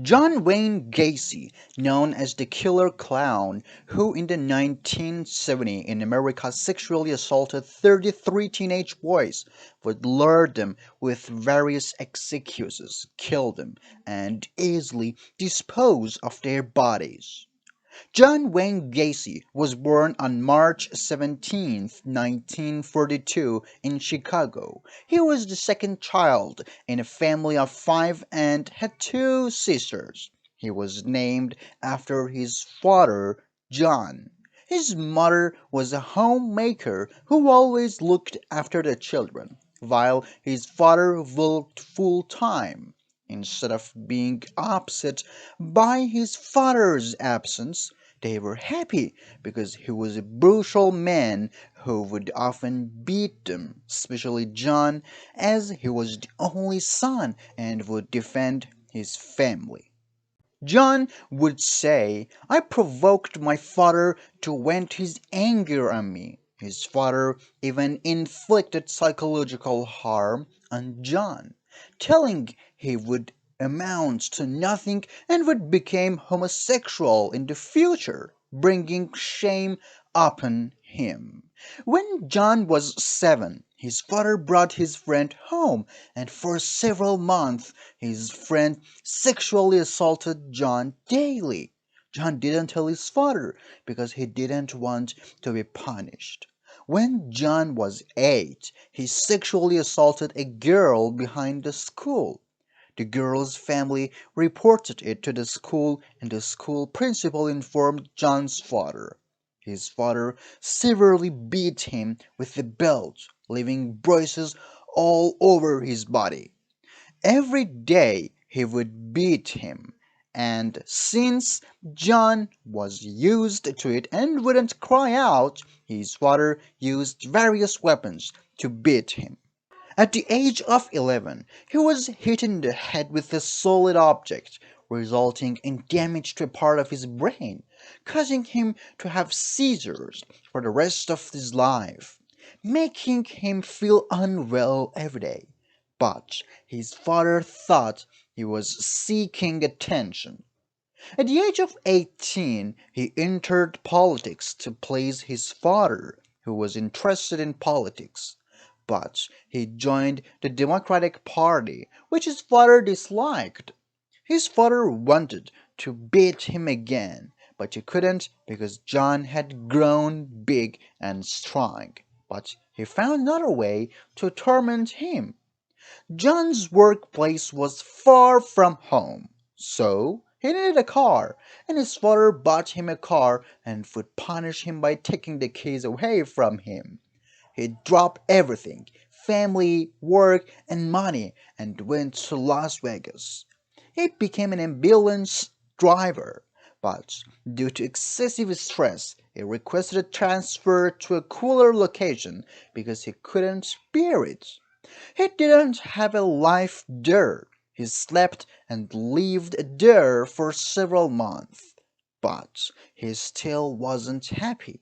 John Wayne Gacy, known as the Killer Clown, who in the 1970 in America sexually assaulted 33 teenage boys, would lure them with various excuses, kill them, and easily dispose of their bodies. John Wayne Gacy was born on March 17, 1942 in Chicago. He was the second child in a family of five and had two sisters. He was named after his father, John. His mother was a homemaker who always looked after the children, while his father worked full time. Instead of being upset by his father's absence, they were happy because he was a brutal man who would often beat them, especially John, as he was the only son and would defend his family. John would say, I provoked my father to vent his anger on me. His father even inflicted psychological harm on John, telling he would amount to nothing and would become homosexual in the future, bringing shame upon him. When John was 7, his father brought his friend home, and for several months his friend sexually assaulted John daily. John didn't tell his father because he didn't want to be punished. When John was 8, he sexually assaulted a girl behind the school. The girl's family reported it to the school, and the school principal informed John's father. His father severely beat him with a belt, leaving bruises all over his body. Every day he would beat him, and since John was used to it and wouldn't cry out, his father used various weapons to beat him. At the age of 11, he was hit in the head with a solid object, resulting in damage to a part of his brain, causing him to have seizures for the rest of his life, making him feel unwell every day. But his father thought he was seeking attention. At the age of 18, he entered politics to please his father, who was interested in politics. But he joined the Democratic Party, which his father disliked. His father wanted to beat him again, but he couldn't because John had grown big and strong. But he found another way to torment him. John's workplace was far from home, so he needed a car, and his father bought him a car and would punish him by taking the keys away from him. He dropped everything, family, work, and money, and went to Las Vegas. He became an ambulance driver, but due to excessive stress, he requested a transfer to a cooler location because he couldn't bear it. He didn't have a life there. He slept and lived there for several months. But he still wasn't happy.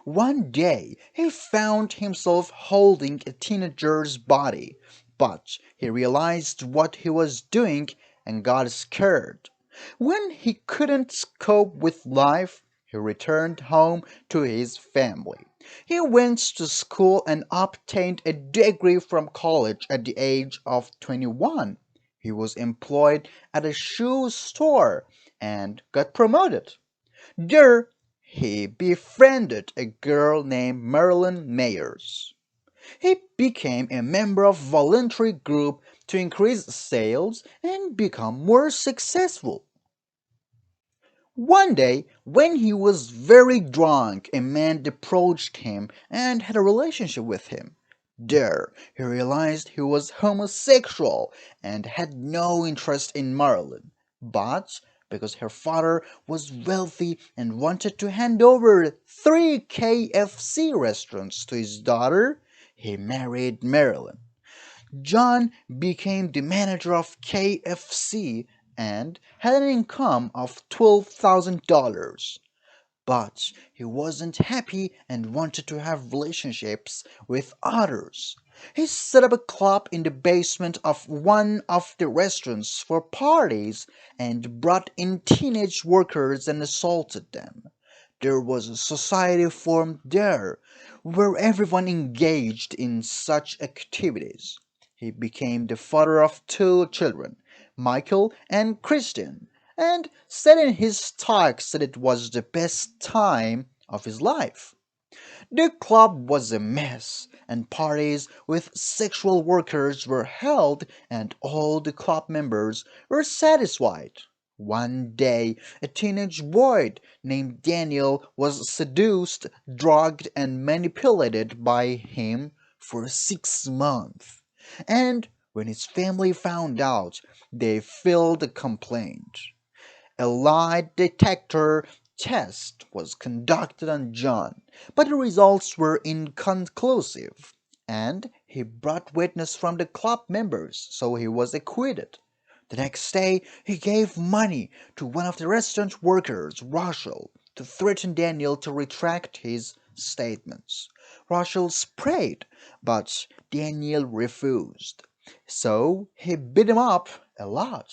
One day he found himself holding a teenager's body, but he realized what he was doing and got scared. When he couldn't cope with life, he returned home to his family. He went to school and obtained a degree from college at the age of 21. He was employed at a shoe store and got promoted. There, he befriended a girl named Marilyn Mayers. He became a member of a voluntary group to increase sales and become more successful. One day, when he was very drunk, a man approached him and had a relationship with him. There, he realized he was homosexual and had no interest in Marilyn. But because her father was wealthy and wanted to hand over 3 KFC restaurants to his daughter, he married Marilyn. John became the manager of KFC and had an income of $12,000. But he wasn't happy and wanted to have relationships with others. He set up a club in the basement of one of the restaurants for parties and brought in teenage workers and assaulted them. There was a society formed there where everyone engaged in such activities. He became the father of two children, Michael and Christian, and said in his talks that it was the best time of his life. The club was a mess, and parties with sexual workers were held, and all the club members were satisfied. One day, a teenage boy named Daniel was seduced, drugged, and manipulated by him for 6 months. And when his family found out, they filed a complaint. A lie detector test was conducted on John, but the results were inconclusive, and he brought witness from the club members, so he was acquitted. The next day, he gave money to one of the restaurant workers, Russell, to threaten Daniel to retract his statements. Russell sprayed, but Daniel refused, so he beat him up a lot.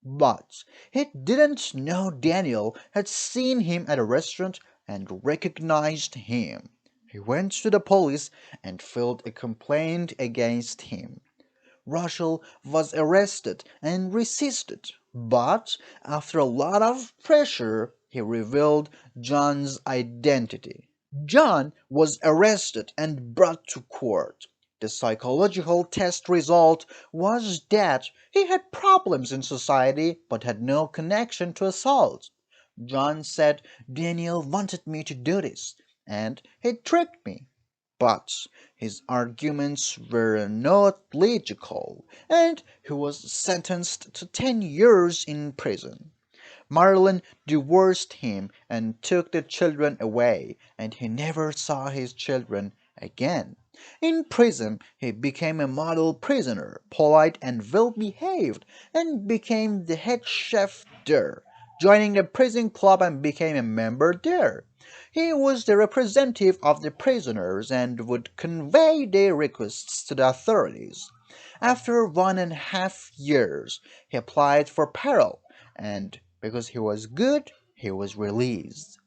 But he didn't know Daniel had seen him at a restaurant and recognized him. He went to the police and filed a complaint against him. Russell was arrested and resisted, but after a lot of pressure, he revealed John's identity. John was arrested and brought to court. The psychological test result was that he had problems in society but had no connection to assault. John said Daniel wanted me to do this, and he tricked me. But his arguments were not logical, and he was sentenced to 10 years in prison. Marilyn divorced him and took the children away, and he never saw his children again. In prison, he became a model prisoner, polite and well behaved, and became the head chef there, joining the prison club and became a member there. He was the representative of the prisoners and would convey their requests to the authorities. After 1.5 years, he applied for parole, and because he was good, he was released.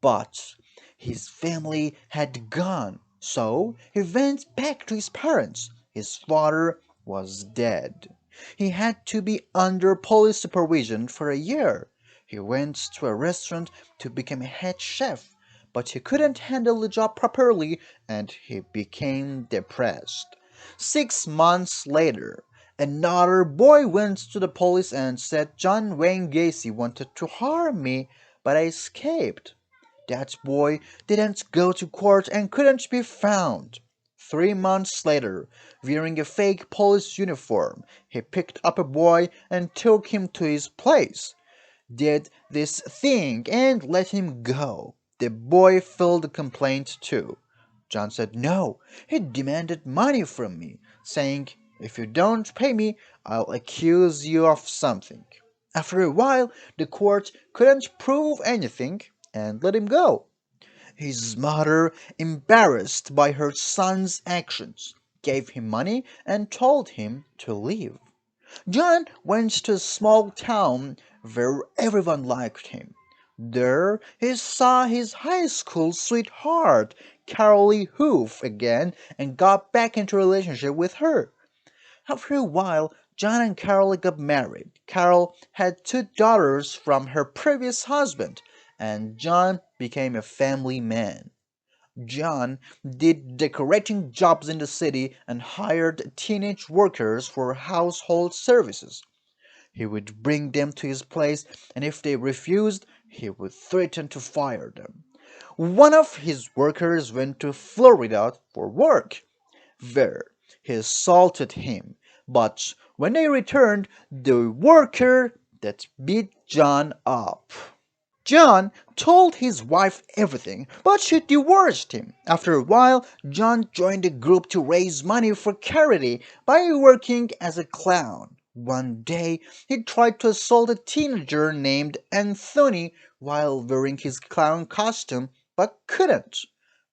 But his family had gone, so he went back to his parents. His father was dead. He had to be under police supervision for a year. He went to a restaurant to become a head chef, but he couldn't handle the job properly and he became depressed. 6 months later, another boy went to the police and said John Wayne Gacy wanted to harm me, but I escaped. That boy didn't go to court and couldn't be found. 3 months later, wearing a fake police uniform, he picked up a boy and took him to his place, did this thing, and let him go. The boy filed a complaint too. John said no. He demanded money from me, saying, "If you don't pay me, I'll accuse you of something." After a while, the court couldn't prove anything and let him go. His mother, embarrassed by her son's actions, gave him money and told him to leave. John went to a small town where everyone liked him. There he saw his high school sweetheart, Carolee Hoof, again and got back into a relationship with her. After a while, John and Carol got married. Carol had two daughters from her previous husband, and John became a family man. John did decorating jobs in the city and hired teenage workers for household services. He would bring them to his place, and if they refused, he would threaten to fire them. One of his workers went to Florida for work. There, he assaulted him, but when they returned, the worker that beat John up. John told his wife everything, but she divorced him. After a while, John joined a group to raise money for charity by working as a clown. One day, he tried to assault a teenager named Anthony while wearing his clown costume, but couldn't.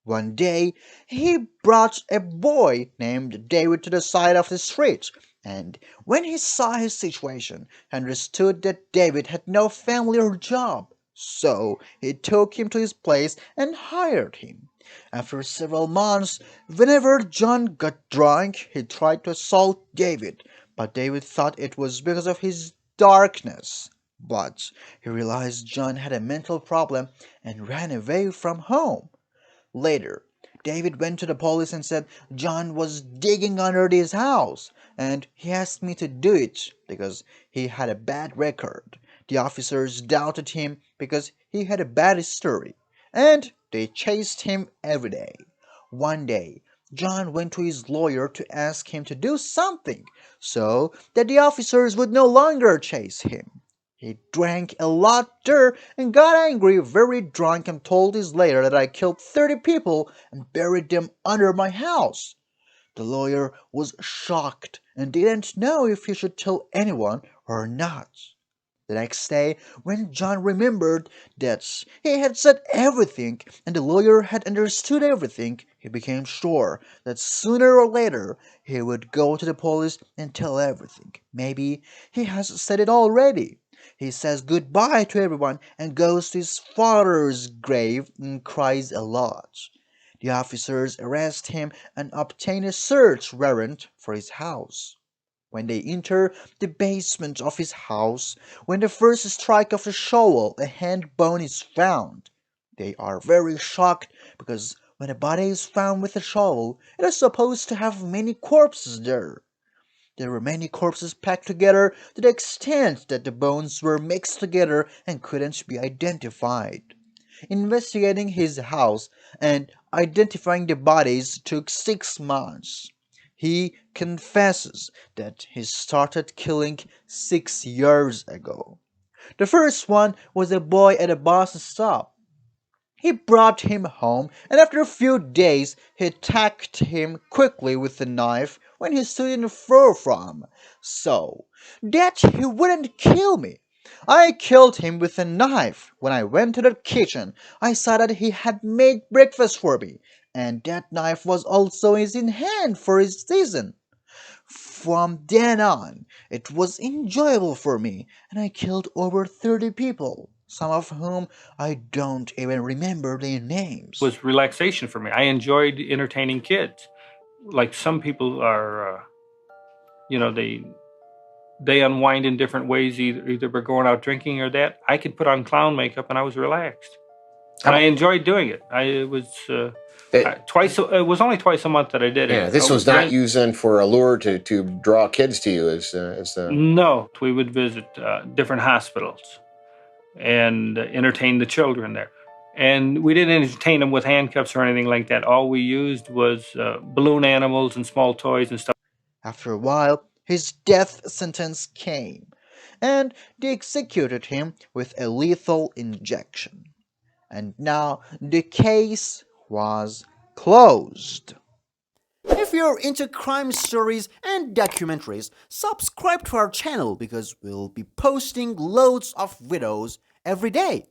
One day, he brought a boy named David to the side of the street, and when he saw his situation, he understood that David had no family or job. So he took him to his place and hired him. After several months, whenever John got drunk, he tried to assault David, but David thought it was because of his darkness. But he realized John had a mental problem and ran away from home. Later, David went to the police and said John was digging under his house and he asked me to do it because he had a bad record. The officers doubted him because he had a bad history and they chased him every day. One day, John went to his lawyer to ask him to do something so that the officers would no longer chase him. He drank a lot there and got angry, very drunk, and told his lawyer that I killed 30 people and buried them under my house. The lawyer was shocked and didn't know if he should tell anyone or not. The next day, when John remembered that he had said everything and the lawyer had understood everything, he became sure that sooner or later he would go to the police and tell everything. Maybe he has said it already. He says goodbye to everyone and goes to his father's grave and cries a lot. The officers arrest him and obtain a search warrant for his house. When they enter the basement of his house, when the first strike of the shovel, a hand bone is found. They are very shocked because when a body is found with a shovel, it is supposed to have many corpses there. There were many corpses packed together to the extent that the bones were mixed together and couldn't be identified. Investigating his house and identifying the bodies took 6 months. He confesses that he started killing 6 years ago. The first one was a boy at a bus stop. He brought him home, and after a few days he attacked him quickly with a knife when he stood in far from, so that he wouldn't kill me. I killed him with a knife. When I went to the kitchen, I saw that he had made breakfast for me, and that knife was also in hand for his season. From then on, it was enjoyable for me, and I killed over 30 people, some of whom I don't even remember their names. Was relaxation for me. I enjoyed entertaining kids. Like some people are, you know, they unwind in different ways. Either we're going out drinking or that. I could put on clown makeup and I was relaxed, and I enjoyed doing it. It was twice. It was only twice a month that I did it. Yeah, this was not used then for a lure to draw kids to you as No, we would visit different hospitals and entertain the children there. And we didn't entertain them with handcuffs or anything like that. All we used was balloon animals and small toys and stuff. After a while, his death sentence came, and they executed him with a lethal injection. And now the case was closed. If you're into crime stories and documentaries, subscribe to our channel because we'll be posting loads of videos every day.